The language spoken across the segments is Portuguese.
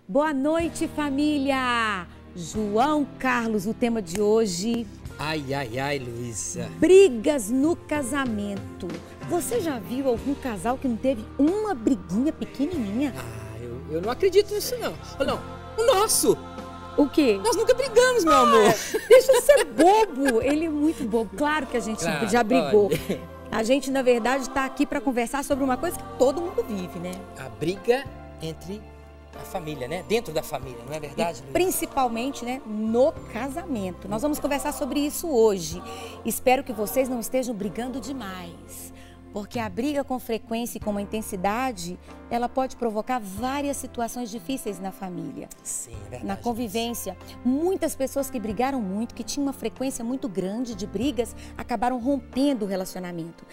Boa noite, família! João Carlos, o tema de hoje... Ai, ai, ai, Luísa. Brigas no casamento. Você já viu algum casal que não teve uma briguinha pequenininha? Ah, eu não acredito nisso, não. Não, o nosso. O quê? Nós nunca brigamos, meu amor. Deixa eu ser bobo. Ele é muito bobo. Claro que a gente já brigou. Olha. A gente, na verdade, está aqui para conversar sobre uma coisa que todo mundo vive, né? A briga entre a família, né? Dentro da família, não é verdade, Luísa? Principalmente, né, no casamento. Nós vamos conversar sobre isso hoje. Espero que vocês não estejam brigando demais. Porque a briga com frequência e com uma intensidade, ela pode provocar várias situações difíceis na família. Sim, é verdade. Na convivência. Muitas pessoas que brigaram muito, que tinham uma frequência muito grande de brigas, acabaram rompendo o relacionamento.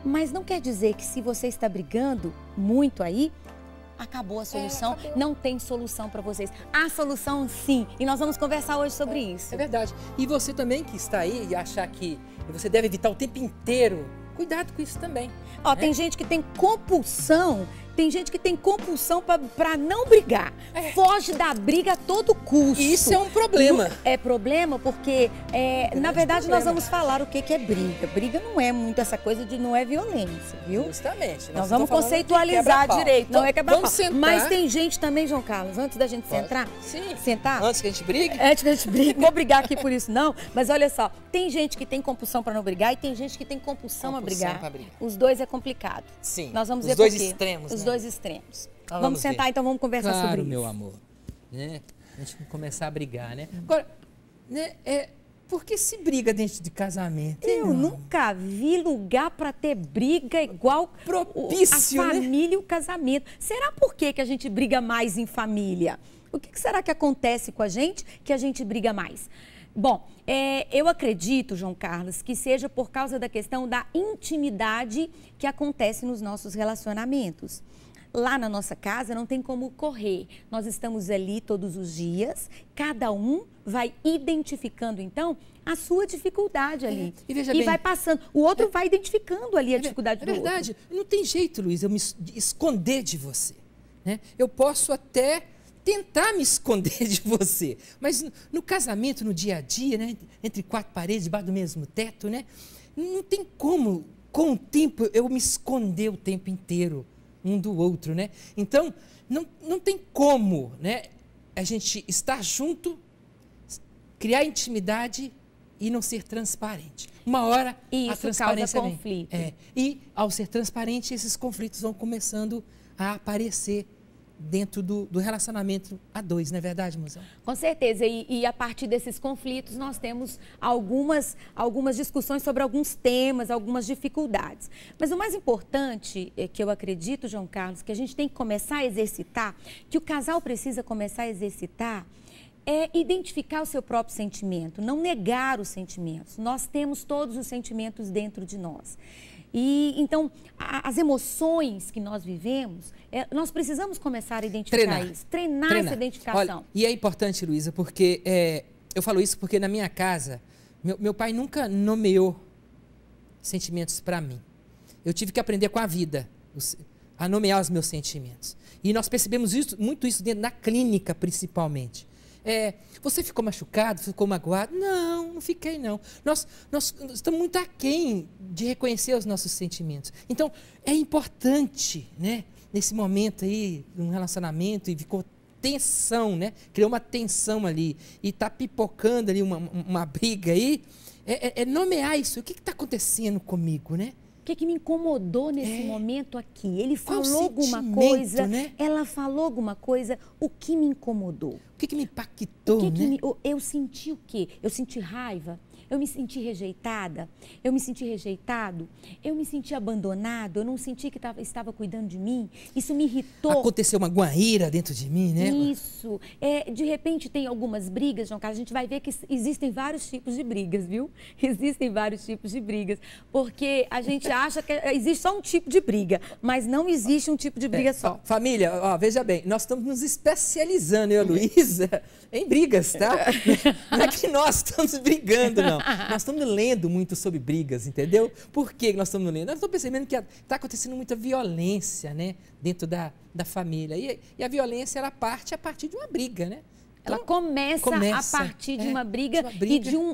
Mas não quer dizer que se você está brigando muito aí, acabou a solução, não tem solução para vocês. Há solução sim, e nós vamos conversar hoje sobre isso. É verdade. E você também que está aí e achar que você deve evitar o tempo inteiro, cuidado com isso também. Ó, tem gente que tem compulsão, para não brigar. Foge da briga a todo custo. E isso é um problema. É problema porque, na verdade, nós vamos falar o que é briga. Briga não é muito essa coisa de não é violência, viu? Justamente. Nós vamos conceitualizar direito. Não é quebra-pau. Vamos sentar. Mas tem gente também, João Carlos, antes da gente sentar. Antes que a gente brigue? Antes que a gente brigue. Vou brigar aqui por isso, não. Mas olha só, tem gente que tem compulsão para não brigar e tem gente que tem compulsão a brigar. Os dois é complicado. Sim. Nós vamos ver por quê. Os dois extremos. Os dois extremos. Vamos sentar, ver. então vamos conversar sobre isso. Meu amor. Né? A gente começar a brigar, né? Agora, né, por que se briga dentro de casamento? Eu nunca vi lugar para ter briga igual propício, a família e o casamento. Será por que a gente briga mais em família? O que será que acontece com a gente que a gente briga mais? Bom, eu acredito, João Carlos, que seja por causa da questão da intimidade que acontece nos nossos relacionamentos. Lá na nossa casa não tem como correr. Nós estamos ali todos os dias, cada um vai identificando, então, a sua dificuldade ali. E veja bem, vai passando. O outro vai identificando ali a dificuldade do outro. É verdade. Não tem jeito, Luísa, eu me esconder de você. Né? Eu posso até tentar me esconder de você. Mas no casamento, no dia a dia, né? Entre quatro paredes, debaixo do mesmo teto, né? Não tem como, com o tempo, eu me esconder o tempo inteiro um do outro, né? Então, não tem como, né, a gente estar junto, criar intimidade e não ser transparente. Uma hora isso a transparência causa conflito. E ao ser transparente, esses conflitos vão começando a aparecer dentro do relacionamento a dois, não é verdade, mozão? Com certeza, e a partir desses conflitos nós temos algumas discussões sobre alguns temas, algumas dificuldades. Mas o mais importante, que eu acredito, João Carlos, que a gente tem que começar a exercitar, que o casal precisa começar a exercitar, é identificar o seu próprio sentimento, não negar os sentimentos. Nós temos todos os sentimentos dentro de nós. E, então, as emoções que nós vivemos, nós precisamos começar a identificar isso. Treinar essa identificação. Olha, e é importante, Luísa, porque eu falo isso porque na minha casa, meu pai nunca nomeou sentimentos para mim. Eu tive que aprender com a vida a nomear os meus sentimentos. E nós percebemos muito isso dentro da clínica, principalmente. Você ficou machucado, ficou magoado? Não fiquei não. Nós estamos muito aquém de reconhecer os nossos sentimentos. Então, é importante, né, nesse momento aí, um relacionamento, e ficou tensão, né? Criou uma tensão ali, e está pipocando ali uma briga aí, nomear isso. O que está acontecendo comigo, né? O que me incomodou nesse momento aqui? Ele falou alguma coisa, né? Ela falou alguma coisa, o que me incomodou? O que me impactou, né? Eu senti o quê? Eu senti raiva? Eu me senti rejeitada? Eu me senti rejeitado? Eu me senti abandonado? Eu não senti que estava cuidando de mim? Isso me irritou. Aconteceu alguma ira dentro de mim, né? Isso. De repente tem algumas brigas, João Carlos, a gente vai ver que existem vários tipos de brigas, viu? Existem vários tipos de brigas. Porque a gente acha que existe só um tipo de briga, mas não existe um tipo de briga só. Família, veja bem, nós estamos nos especializando, eu e a Luísa, em brigas, tá? Não é que nós estamos brigando, não. não. Nós estamos lendo muito sobre brigas, entendeu? Por que nós estamos lendo? Nós estamos percebendo que está acontecendo muita violência, né, dentro da família. E a violência, ela parte a partir de uma briga, né? Ela começa a partir de uma briga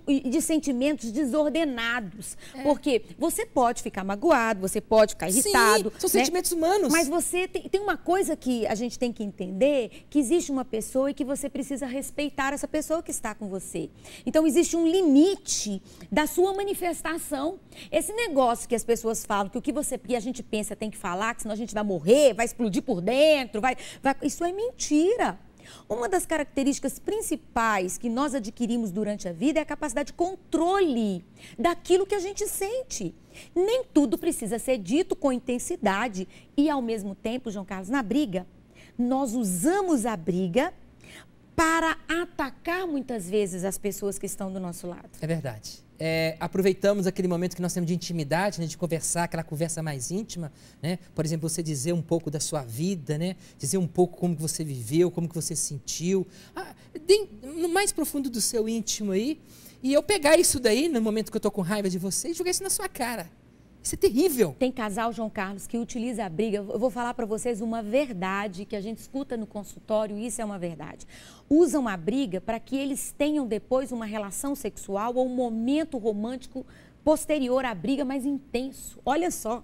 e de sentimentos desordenados. Porque você pode ficar magoado, você pode ficar irritado. Sim, são sentimentos humanos. Mas você tem uma coisa que a gente tem que entender, que existe uma pessoa e que você precisa respeitar essa pessoa que está com você. Então, existe um limite da sua manifestação. Esse negócio que as pessoas falam, que o que a gente pensa tem que falar, que senão a gente vai morrer, vai explodir por dentro, isso é mentira. Uma das características principais que nós adquirimos durante a vida é a capacidade de controle daquilo que a gente sente. Nem tudo precisa ser dito com intensidade e, ao mesmo tempo, João Carlos, na briga, nós usamos a briga para atacar muitas vezes as pessoas que estão do nosso lado. É verdade. Aproveitamos aquele momento que nós temos de intimidade, né, de conversar, aquela conversa mais íntima, né? Por exemplo, você dizer um pouco da sua vida, né? Dizer um pouco como que você viveu, como que você sentiu, no mais profundo do seu íntimo aí, e eu pegar isso daí, no momento que eu estou com raiva de você, e jogar isso na sua cara. Isso é terrível. Tem casal, João Carlos, que utiliza a briga. Eu vou falar para vocês uma verdade que a gente escuta no consultório, e isso é uma verdade. Usam a briga para que eles tenham depois uma relação sexual ou um momento romântico posterior à briga mais intenso. Olha só.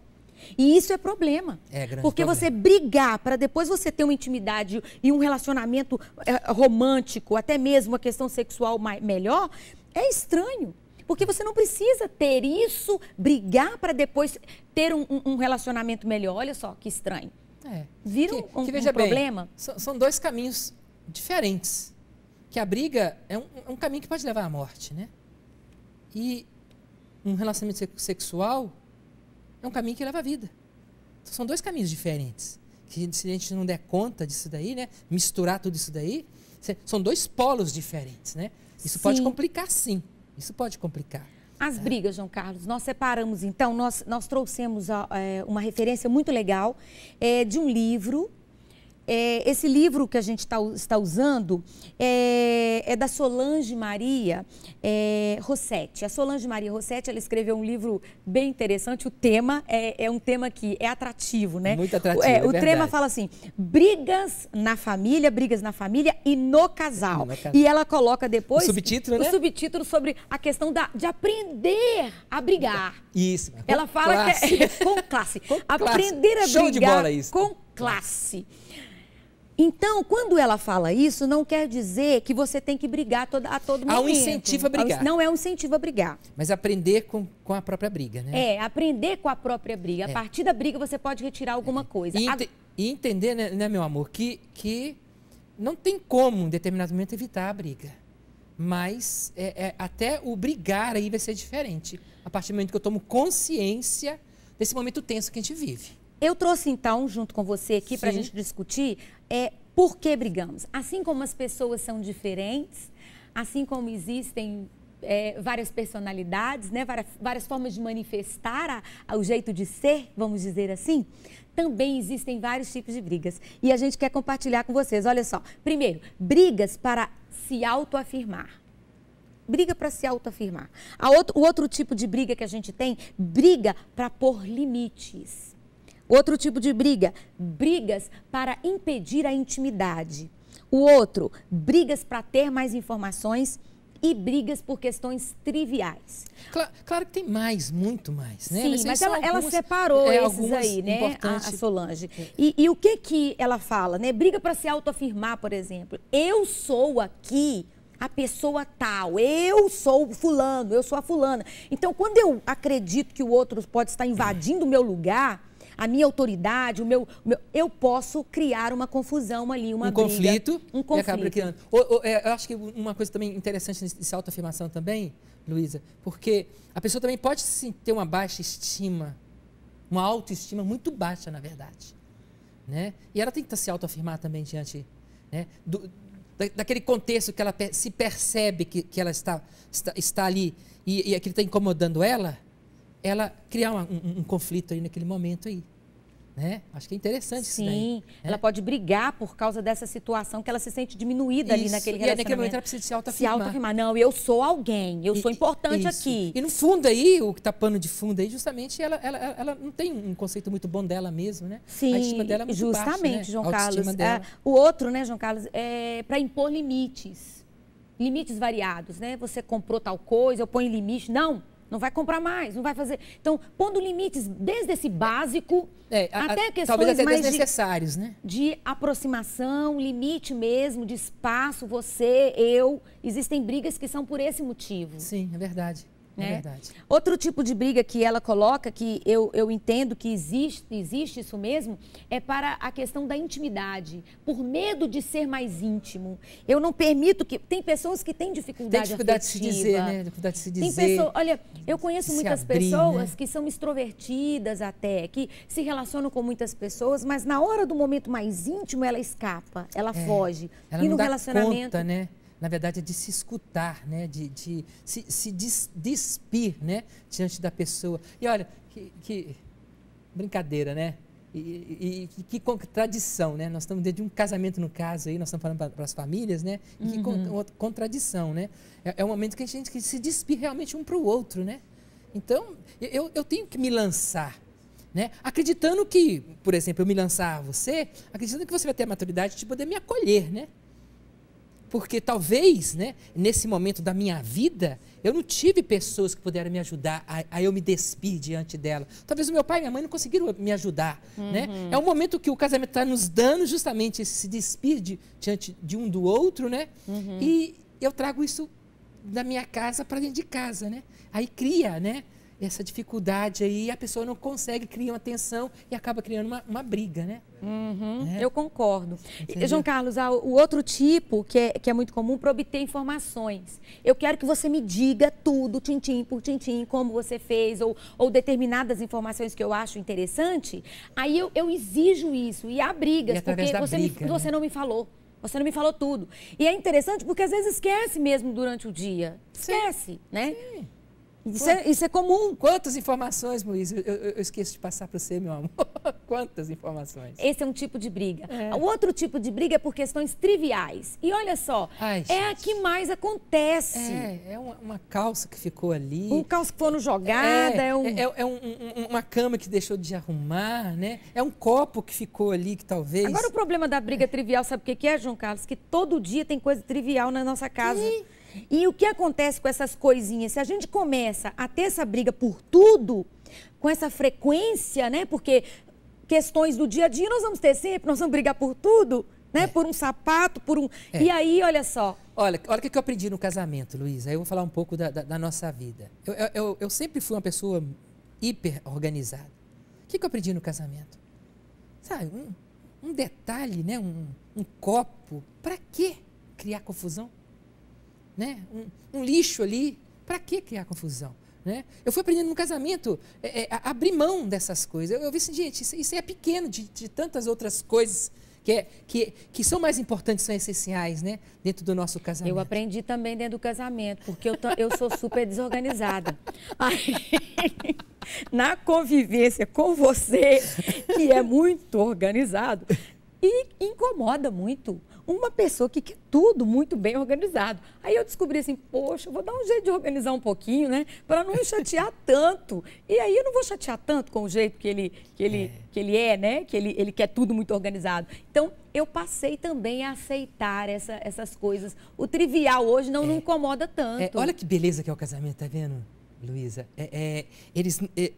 E isso é problema. Porque você brigar para depois você ter uma intimidade e um relacionamento romântico, até mesmo uma questão sexual melhor, é estranho. Porque você não precisa ter isso, brigar para depois ter um relacionamento melhor. Olha só que estranho. Viram um problema? Bem, são dois caminhos diferentes. Que a briga é um caminho que pode levar à morte, né? E um relacionamento sexual é um caminho que leva à vida. Então, são dois caminhos diferentes. Que se a gente não der conta disso daí, né? Misturar tudo isso daí, são dois polos diferentes, né? Isso pode complicar, sim. Isso pode complicar. As brigas, João Carlos, nós separamos, então, nós trouxemos uma referência muito legal de um livro. Esse livro que a gente está usando é da Solange Maria Rossetti. A Solange Maria Rossetti, ela escreveu um livro bem interessante. O tema é um tema que é atrativo, né? Muito atrativo, o tema fala assim, brigas na família e no casal. E ela coloca depois... O subtítulo, né? O subtítulo sobre a questão de aprender a brigar. Isso. Ela fala que é com classe. Aprender a Show brigar de bola isso. com classe. Então, quando ela fala isso, não quer dizer que você tem que brigar a todo momento. Há um incentivo a brigar. Não é um incentivo a brigar. Mas aprender com a própria briga, né? Aprender com a própria briga. A partir da briga você pode retirar alguma coisa. E entender, né, meu amor, que não tem como, em determinado momento, evitar a briga. Mas até o brigar aí vai ser diferente. A partir do momento que eu tomo consciência desse momento tenso que a gente vive. Eu trouxe, então, junto com você aqui para a gente discutir por que brigamos. Assim como as pessoas são diferentes, assim como existem várias personalidades, né, várias formas de manifestar o jeito de ser, vamos dizer assim, também existem vários tipos de brigas. E a gente quer compartilhar com vocês. Olha só. Primeiro, brigas para se autoafirmar. Briga para se autoafirmar. O outro tipo de briga que a gente tem, briga para pôr limites. Outro tipo de briga, brigas para impedir a intimidade. O outro, brigas para ter mais informações e brigas por questões triviais. Claro que tem mais, muito mais, né? Sim, mas ela separou esses aí, né, a Solange. E o que ela fala, né? Briga para se autoafirmar, por exemplo. Eu sou aqui a pessoa tal, eu sou fulano, eu sou a fulana. Então, quando eu acredito que o outro pode estar invadindo o meu lugar, a minha autoridade, eu posso criar uma confusão ali, uma briga. Conflito. Um conflito. E acaba criando. Eu acho que uma coisa também interessante nessa autoafirmação também, Luísa, porque a pessoa também pode ter uma baixa estima, uma autoestima muito baixa, na verdade. Né? E ela tem que se autoafirmar também diante, né, daquele contexto que ela se percebe que ela está ali e aquilo está incomodando ela criar um conflito aí naquele momento aí. Né? Acho que é interessante isso daí. Sim, ela pode brigar por causa dessa situação que ela se sente diminuída ali naquele relacionamento. E naquele momento ela precisa se autoafirmar. Se autoafirmar. Não, eu sou alguém, eu sou importante aqui. E no fundo aí, o que está pano de fundo aí, justamente ela não tem um conceito muito bom dela mesma, né? Sim, a estima dela é muito justamente, baixa, né? João Carlos. Dela. O outro, né, João Carlos, é para impor limites. Limites variados, né? Você comprou tal coisa, eu ponho limite. Não vai comprar mais, não vai fazer. Então, pondo limites desde esse básico até questões talvez até mais desnecessários, né? De aproximação, limite mesmo, de espaço, você, eu. Existem brigas que são por esse motivo. Sim, é verdade. É verdade. Outro tipo de briga que ela coloca, que eu entendo que existe isso mesmo, é para a questão da intimidade. Por medo de ser mais íntimo. Eu não permito que... Tem pessoas que têm dificuldade afetiva. De se dizer, né? Dificuldade de se dizer. Tem pessoas, olha, eu conheço muitas pessoas, né? Que são extrovertidas até, que se relacionam com muitas pessoas, mas na hora do momento mais íntimo ela escapa, ela foge. Ela e não no dá relacionamento... conta, né? Na verdade, é de se escutar, né? De se despir, né? Diante da pessoa. E olha, que brincadeira, né? E que contradição, né? Nós estamos dentro de um casamento, no caso, aí nós estamos falando para as famílias, né? E que contradição, né? É um momento que a gente que se despir realmente um para o outro, né? Então, eu tenho que me lançar, né? Acreditando que, por exemplo, eu me lançar a você, acreditando que você vai ter a maturidade de poder me acolher, né? Porque talvez, né, nesse momento da minha vida, eu não tive pessoas que puderam me ajudar a eu me despir diante dela. Talvez o meu pai e minha mãe não conseguiram me ajudar. Né? É um momento que o casamento está nos dando justamente esse se despir diante de um do outro, né? E eu trago isso da minha casa para dentro de casa, né? Aí cria, né, essa dificuldade aí, a pessoa não consegue criar uma tensão e acaba criando uma briga, né? Eu concordo. Entendeu? João Carlos, o outro tipo que é muito comum para obter informações. Eu quero que você me diga tudo, tintim por tintim, como você fez, ou determinadas informações que eu acho interessante. Aí eu exijo isso e há brigas, E porque você não me falou. Você não me falou tudo. E é interessante porque às vezes esquece mesmo durante o dia. Esquece, né? Sim. Isso é comum. Quantas informações, Luiz, eu esqueço de passar para você, meu amor. Quantas informações. Esse é um tipo de briga. O outro tipo de briga é por questões triviais. E olha só, a que mais acontece. É uma calça que ficou ali. Um calça que foi jogada. Uma cama que deixou de arrumar, né? É um copo que ficou ali que talvez... Agora o problema da briga trivial, sabe o que é, João Carlos? Que todo dia tem coisa trivial na nossa casa. Sim. E o que acontece com essas coisinhas? Se a gente começa a ter essa briga por tudo, com essa frequência, né? Porque questões do dia a dia nós vamos ter sempre, nós vamos brigar por tudo, né? Por um sapato, por um... E aí, olha só. Olha o que eu aprendi no casamento, Luiz. Aí eu vou falar um pouco da nossa vida. Eu sempre fui uma pessoa hiper organizada. O que eu aprendi no casamento? Sabe, um detalhe, né? Um copo. Para que criar confusão? Né? Um lixo ali, para que criar confusão? Né? Eu fui aprendendo no casamento a abrir mão dessas coisas. Eu vi assim, gente, isso é pequeno de tantas outras coisas que são mais importantes, são essenciais, né? Dentro do nosso casamento. Eu aprendi também dentro do casamento, porque eu sou super desorganizada. Aí, na convivência com você, que é muito organizado, e incomoda muito. Uma pessoa que quer tudo muito bem organizado. Aí eu descobri assim, poxa, eu vou dar um jeito de organizar um pouquinho, né? Para não me chatear tanto. E aí eu não vou chatear tanto com o jeito que ele é, né? Que ele quer tudo muito organizado. Então, eu passei também a aceitar essas coisas. O trivial hoje não me incomoda tanto. Olha que beleza que é o casamento, tá vendo, Luísa?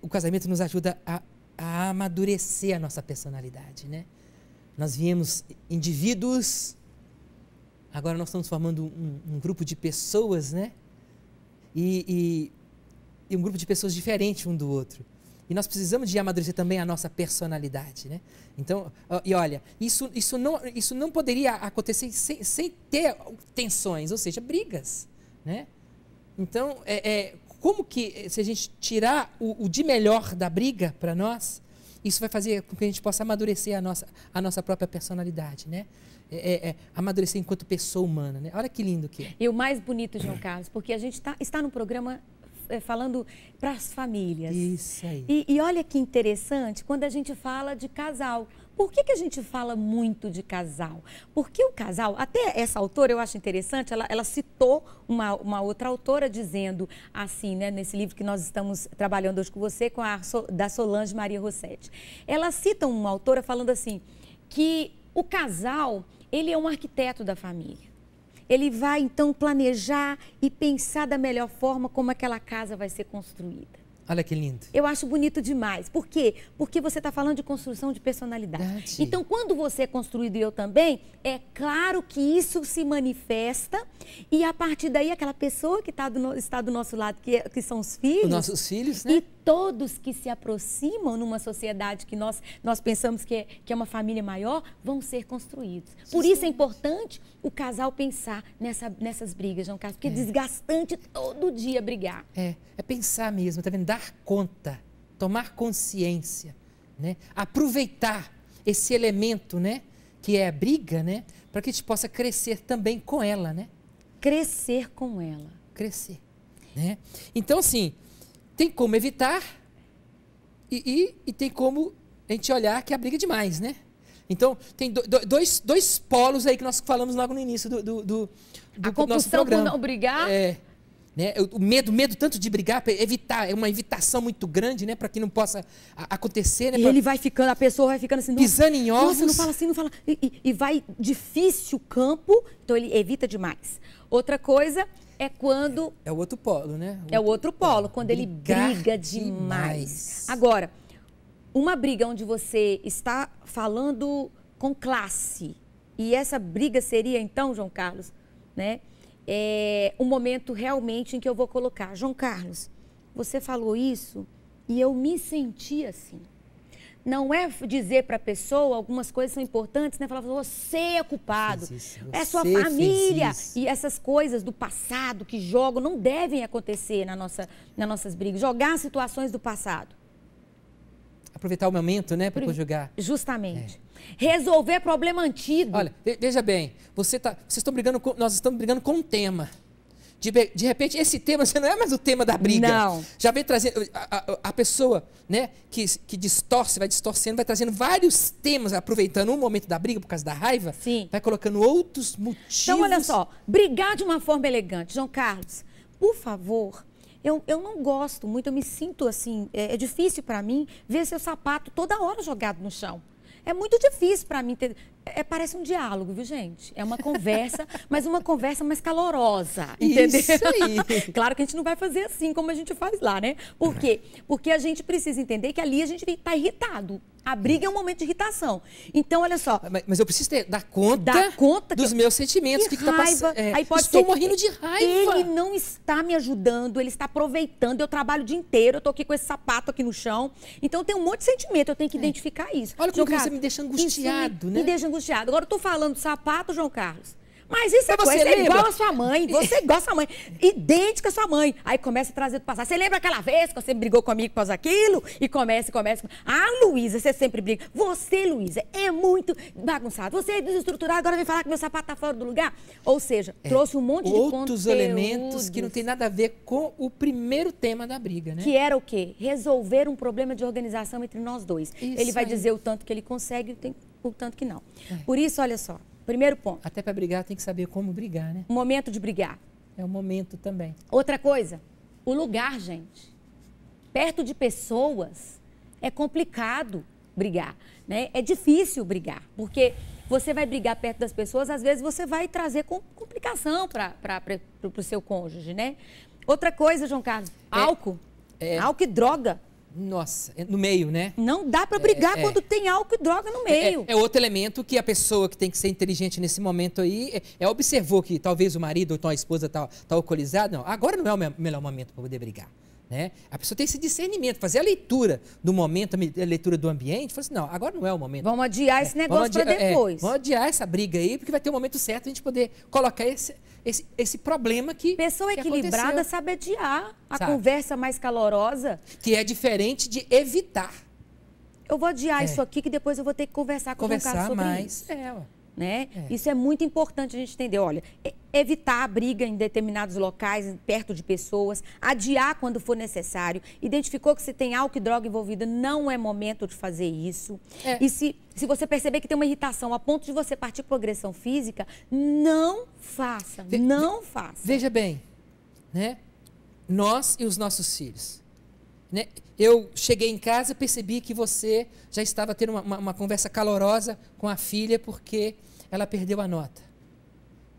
O casamento nos ajuda a amadurecer a nossa personalidade, né? Nós viemos indivíduos... Agora nós estamos formando um grupo de pessoas, né? E um grupo de pessoas diferentes um do outro. E nós precisamos de amadurecer também a nossa personalidade, né? Então, e olha, isso não poderia acontecer sem ter tensões, ou seja, brigas, né? Então, como que, se a gente tirar o de melhor da briga para nós, isso vai fazer com que a gente possa amadurecer a nossa própria personalidade, né? Amadurecer enquanto pessoa humana, né? Olha que lindo que é. E o mais bonito, João Carlos, porque a gente está no programa falando para as famílias. Isso aí. E olha que interessante, quando a gente fala de casal. Por que a gente fala muito de casal? Porque o casal, até essa autora eu acho interessante, ela citou uma outra autora dizendo assim, né, nesse livro que nós estamos trabalhando hoje com você, da Solange Maria Rossetti. Ela cita uma autora falando assim, que o casal, ele é um arquiteto da família. Ele vai, então, planejar e pensar da melhor forma como aquela casa vai ser construída. Olha que lindo. Eu acho bonito demais. Por quê? Porque você está falando de construção de personalidade. Verdade. Então, quando você é construído e eu também, é claro que isso se manifesta e a partir daí aquela pessoa que está do nosso lado, que são os filhos. Os nossos filhos, né? E todos que se aproximam numa sociedade que nós pensamos que é uma família maior, vão ser construídos. Por isso é importante o casal pensar nessas brigas, João Carlos, porque é desgastante todo dia brigar. É pensar mesmo, tá vendo? Dar conta, tomar consciência, né? Aproveitar esse elemento, né? Que é a briga, né? Para que a gente possa crescer também com ela, né? Crescer com ela. Crescer, né? Então, assim, tem como evitar e tem como a gente olhar que a briga é demais, né? Então, tem dois polos aí que nós falamos logo no início do nosso programa. Por não brigar. Né? O medo tanto de brigar, evitar, é uma evitação muito grande, né? Para que não possa acontecer. Né? E ele vai ficando, a pessoa vai ficando assim, pisando em ovos. Nossa, não fala assim, não fala. E vai difícil o campo, então ele evita demais. Outra coisa é quando... É o outro polo, né? É o outro polo, quando ele briga demais. Agora, uma briga onde você está falando com classe, e essa briga seria, então, João Carlos, né? É um momento realmente em que eu vou colocar, João Carlos, você falou isso e eu me senti assim. Não é dizer para a pessoa, algumas coisas são importantes, né? Falar, você é culpado, é sua família. E essas coisas do passado que jogam não devem acontecer nas nossas brigas. Jogar situações do passado. Aproveitar o momento, né, para conjugar. Justamente. Resolver problema antigo. Olha, veja bem, nós estamos brigando com um tema. De repente, esse tema já não é mais o tema da briga. Não. Já vem trazendo, a pessoa, né, que distorce, vai distorcendo, vai trazendo vários temas, aproveitando um momento da briga por causa da raiva. Sim. Vai colocando outros motivos. Então, olha só, brigar de uma forma elegante. João Carlos, por favor, eu não gosto muito, eu me sinto assim, é difícil para mim ver seu sapato toda hora jogado no chão. É muito difícil para mim ter... parece um diálogo, viu, gente? É uma conversa, mas uma conversa mais calorosa, entendeu? Isso aí. Claro que a gente não vai fazer assim como a gente faz lá, né? Por quê? Porque a gente precisa entender que ali a gente está irritado. A briga é um momento de irritação. Então, olha só. Mas eu preciso dar conta dos meus sentimentos. Que raiva. Aí pode estou ser, morrendo de raiva. Ele não está me ajudando, ele está aproveitando. Eu trabalho o dia inteiro, eu estou aqui com esse sapato aqui no chão. Então, tem um monte de sentimento, eu tenho que identificar isso. Olha como você me deixa angustiado, né? Me deixa angustiado. Agora, eu estou falando de sapato, João Carlos. Mas isso você é igual a sua mãe, você é igual a sua mãe, idêntica à sua mãe. Aí começa a trazer do passado. Você lembra aquela vez que você brigou comigo por causa daquilo? E começa. Ah, Luísa, você sempre briga. Você, Luísa, é muito bagunçado. Você é desestruturado, agora vem falar que meu sapato tá fora do lugar. Ou seja, trouxe um monte de outros elementos que não tem nada a ver com o primeiro tema da briga, né? Que era o quê? Resolver um problema de organização entre nós dois. Isso ele vai aí. dizer o tanto que ele consegue e o tanto que não. Por isso, olha só. Primeiro ponto. Até para brigar tem que saber como brigar, né? O momento de brigar. É o momento também. Outra coisa, o lugar, gente. Perto de pessoas é complicado brigar, né? É difícil brigar, porque você vai brigar perto das pessoas, às vezes você vai trazer complicação para o seu cônjuge, né? Outra coisa, João Carlos, álcool. Álcool e droga. Nossa, no meio, né? Não dá para brigar quando tem álcool e droga no meio. É outro elemento que a pessoa que tem que ser inteligente nesse momento aí observou que talvez o marido ou então a esposa tá alcoolizado. Não, agora não é o melhor momento para poder brigar. Né? A pessoa tem esse discernimento, fazer a leitura do momento, a leitura do ambiente. Falar assim, não, agora não é o momento. Vamos adiar esse negócio para depois. Vamos adiar essa briga aí, porque vai ter um momento certo a gente poder colocar esse problema que pessoa equilibrada sabe adiar a conversa mais calorosa. Que é diferente de evitar. Eu vou adiar isso aqui, que depois eu vou ter que conversar com o João Carlos sobre mais. isso. Né? Isso é muito importante a gente entender. Olha, evitar a briga em determinados locais, perto de pessoas, adiar quando for necessário. Identificou que se tem álcool e droga envolvida, não é momento de fazer isso. E se você perceber que tem uma irritação a ponto de você partir para agressão física, não faça, não faça. Veja bem, né? Nós e os nossos filhos. Né? Eu cheguei em casa e percebi que você já estava tendo uma conversa calorosa com a filha porque ela perdeu a nota.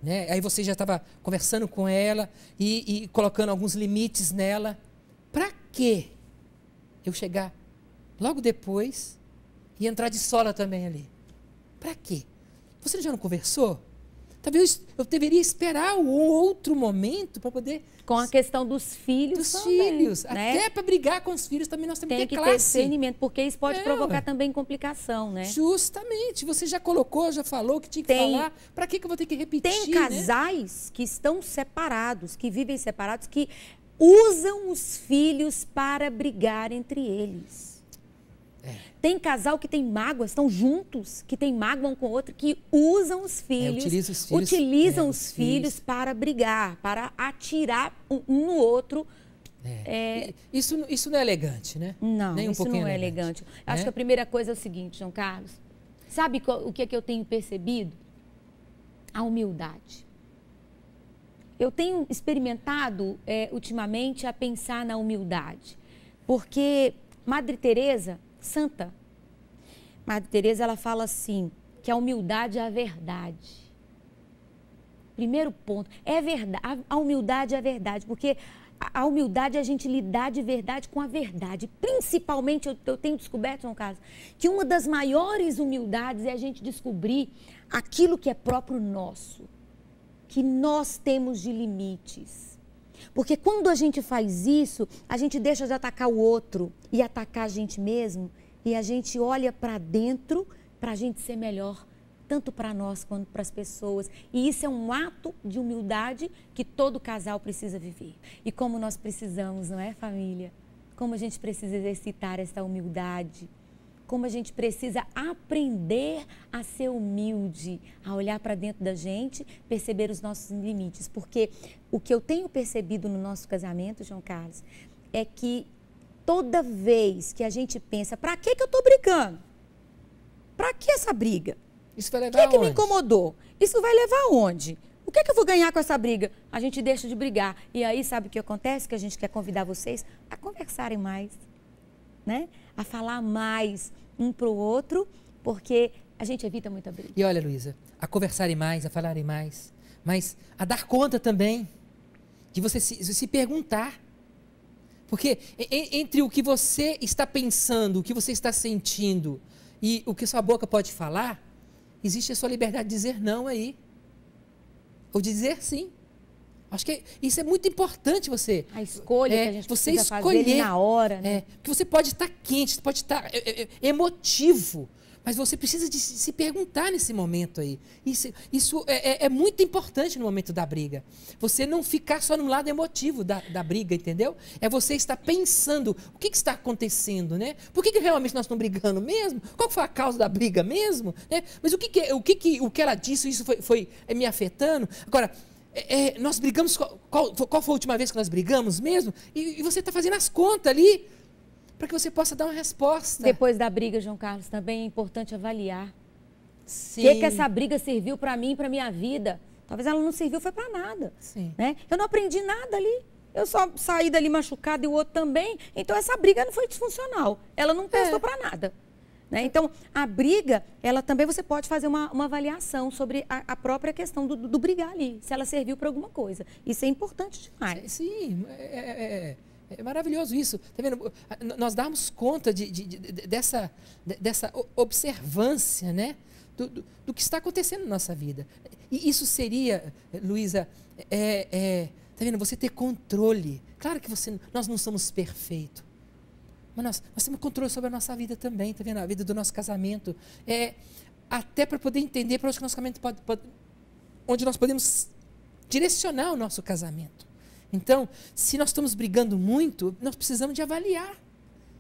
Né? Aí você já estava conversando com ela e colocando alguns limites nela. Para quê? Eu chegar logo depois e entrar de sola também ali. Para quê? Você já não conversou? Talvez eu deveria esperar o outro momento para poder... Com a questão dos filhos dos também, filhos. né? Até para brigar com os filhos também nós temos Tem que ter que ter classe. discernimento, porque isso pode provocar também complicação, né? Justamente. Você já colocou, já falou que tinha que falar. Para que eu vou ter que repetir? Tem casais que estão separados, que vivem separados, que usam os filhos para brigar entre eles. Tem casal que tem mágoas, estão juntos, que tem mágoa um com o outro, que usam os filhos, utilizam os filhos para brigar, para atirar um no outro. Isso não é elegante, né? Não, nem um isso pouquinho não é elegante. Acho que a primeira coisa é o seguinte, João Carlos. Sabe o que é que eu tenho percebido? A humildade. Eu tenho experimentado ultimamente a pensar na humildade, porque Madre Teresa, santa, Madre Teresa, ela fala assim, que a humildade é a verdade. Primeiro ponto, é verdade, a humildade é a verdade, porque a humildade é a gente lidar de verdade com a verdade. Principalmente, eu tenho descoberto, João Carlos, que uma das maiores humildades é a gente descobrir aquilo que é próprio nosso, que nós temos de limites. Porque quando a gente faz isso, a gente deixa de atacar o outro e atacar a gente mesmo, e a gente olha para dentro para a gente ser melhor, tanto para nós quanto para as pessoas. E isso é um ato de humildade que todo casal precisa viver. E como nós precisamos, não é, família? Como a gente precisa exercitar essa humildade. Como a gente precisa aprender a ser humilde, a olhar para dentro da gente, perceber os nossos limites. Porque o que eu tenho percebido no nosso casamento, João Carlos, é que toda vez que a gente pensa, para que eu estou brigando? Para que essa briga? Isso vai levar aonde? O que me incomodou? Isso vai levar aonde? O que eu vou ganhar com essa briga? A gente deixa de brigar. E aí, sabe o que acontece? Que a gente quer convidar vocês a conversarem mais, né? A falar mais um para o outro, porque a gente evita muita briga. E olha, Luísa, a conversarem mais, a falarem mais, mas a dar conta também de você se perguntar. Porque entre o que você está pensando, o que você está sentindo e o que sua boca pode falar, existe a sua liberdade de dizer não aí. Ou de dizer sim. Acho que isso é muito importante você. A escolha que a gente você precisa escolher, fazer na hora. Né? Porque você pode estar quente, pode estar emotivo, mas você precisa de se perguntar nesse momento aí. Isso é muito importante no momento da briga. Você não ficar só no lado emotivo da briga, entendeu? É você estar pensando o que está acontecendo, né? Por que realmente nós estamos brigando mesmo? Qual foi a causa da briga mesmo? Né? Mas o que ela disse, isso foi me afetando? Agora, nós brigamos, qual foi a última vez que nós brigamos mesmo? E você está fazendo as contas ali para que você possa dar uma resposta. Depois da briga, João Carlos, também é importante avaliar. Sim. O que essa briga serviu para mim, para minha vida? Talvez ela não serviu, foi para nada. Sim. Né? Eu não aprendi nada ali. Eu só saí dali machucada e o outro também. Então, essa briga não foi disfuncional. Ela não prestou para nada. Né? Então, a briga, ela também você pode fazer uma avaliação sobre a própria questão do brigar ali, se ela serviu para alguma coisa. Isso é importante demais. Sim, é maravilhoso isso. Tá vendo? Nós darmos conta dessa observância, né? Do que está acontecendo na nossa vida. E isso seria, Luísa, tá vendo? Você ter controle. Claro que nós não somos perfeitos. Mas nós temos controle sobre a nossa vida também, tá vendo? A vida do nosso casamento. Até para poder entender para onde o nosso casamento onde nós podemos direcionar o nosso casamento. Então, se nós estamos brigando muito, nós precisamos de avaliar.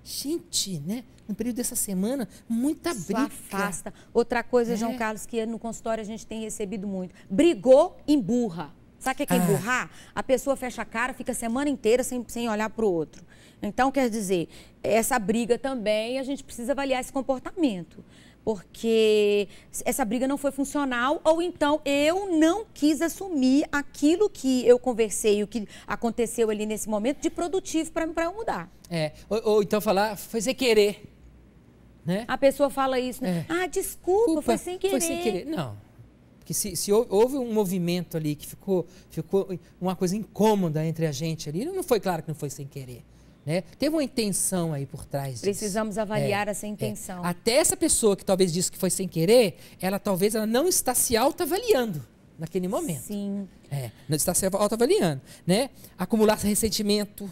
Gente, né? No período dessa semana, muita briga. Afasta. Outra coisa, João Carlos, que no consultório a gente tem recebido muito. Brigou, emburra. Sabe o que é emburrar? A pessoa fecha a cara, fica a semana inteira sem olhar para o outro. Então, quer dizer, essa briga também, a gente precisa avaliar esse comportamento. Porque essa briga não foi funcional, ou então eu não quis assumir aquilo que eu conversei, o que aconteceu ali nesse momento, de produtivo para eu mudar. Ou então falar, foi sem querer. Né? A pessoa fala isso, né? Desculpa, foi sem querer. Foi sem querer. Não. Porque se houve um movimento ali que ficou uma coisa incômoda entre a gente ali, não foi claro que não foi sem querer. Né? Teve uma intenção aí por trás disso. Precisamos avaliar essa intenção. Até essa pessoa que talvez disse que foi sem querer, ela não está se autoavaliando naquele momento. Sim. Não está se autoavaliando. Né? Acumular ressentimento.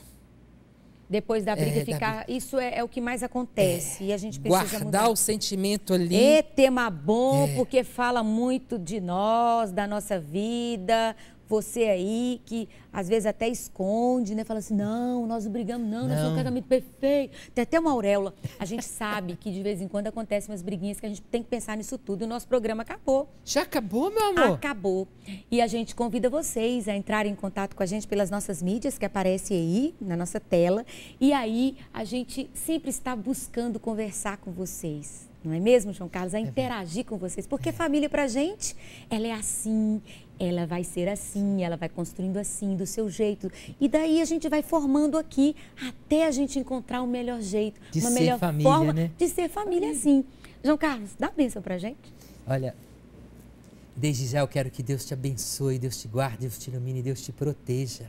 Depois da briga isso é o que mais acontece. E a gente precisa guardar mudar. O sentimento ali. É tema bom, porque fala muito de nós, da nossa vida. Você aí que às vezes até esconde, né? Fala assim, não, nós não brigamos, não, nós somos um casamento perfeito. Tem até uma auréola. A gente sabe que de vez em quando acontecem umas briguinhas que a gente tem que pensar nisso tudo. E o nosso programa acabou. Já acabou, meu amor? Acabou. E a gente convida vocês a entrarem em contato com a gente pelas nossas mídias, que aparecem aí na nossa tela. E aí a gente sempre está buscando conversar com vocês. Não é mesmo, João Carlos? A interagir com vocês. Porque família pra gente, ela é assim, ela vai ser assim, ela vai construindo assim, do seu jeito. E daí a gente vai formando aqui até a gente encontrar o melhor jeito, uma melhor forma de ser família assim. João Carlos, dá bênção pra gente. Olha, desde já eu quero que Deus te abençoe, Deus te guarde, Deus te ilumine, Deus te proteja.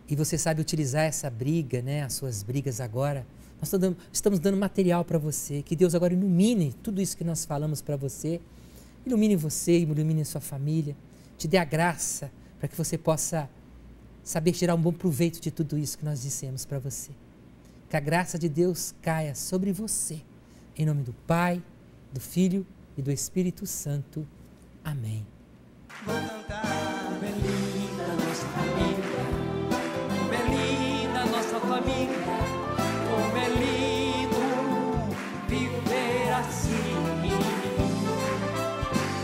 E você sabe utilizar essa briga, né? As suas brigas agora. Nós estamos dando material para você, que Deus agora ilumine tudo isso que nós falamos para você, ilumine você, ilumine a sua família, te dê a graça para que você possa saber tirar um bom proveito de tudo isso que nós dissemos para você. Que a graça de Deus caia sobre você, em nome do Pai, do Filho e do Espírito Santo. Amém. Vou cantar, como é linda nossa família, como é linda nossa família. Como é lindo viver assim.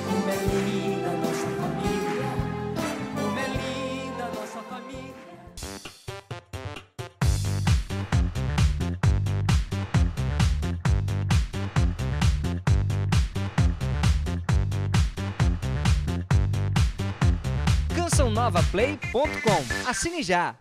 Como é linda nossa família. Como é linda nossa família. cançãonovaplay.com. Assine já.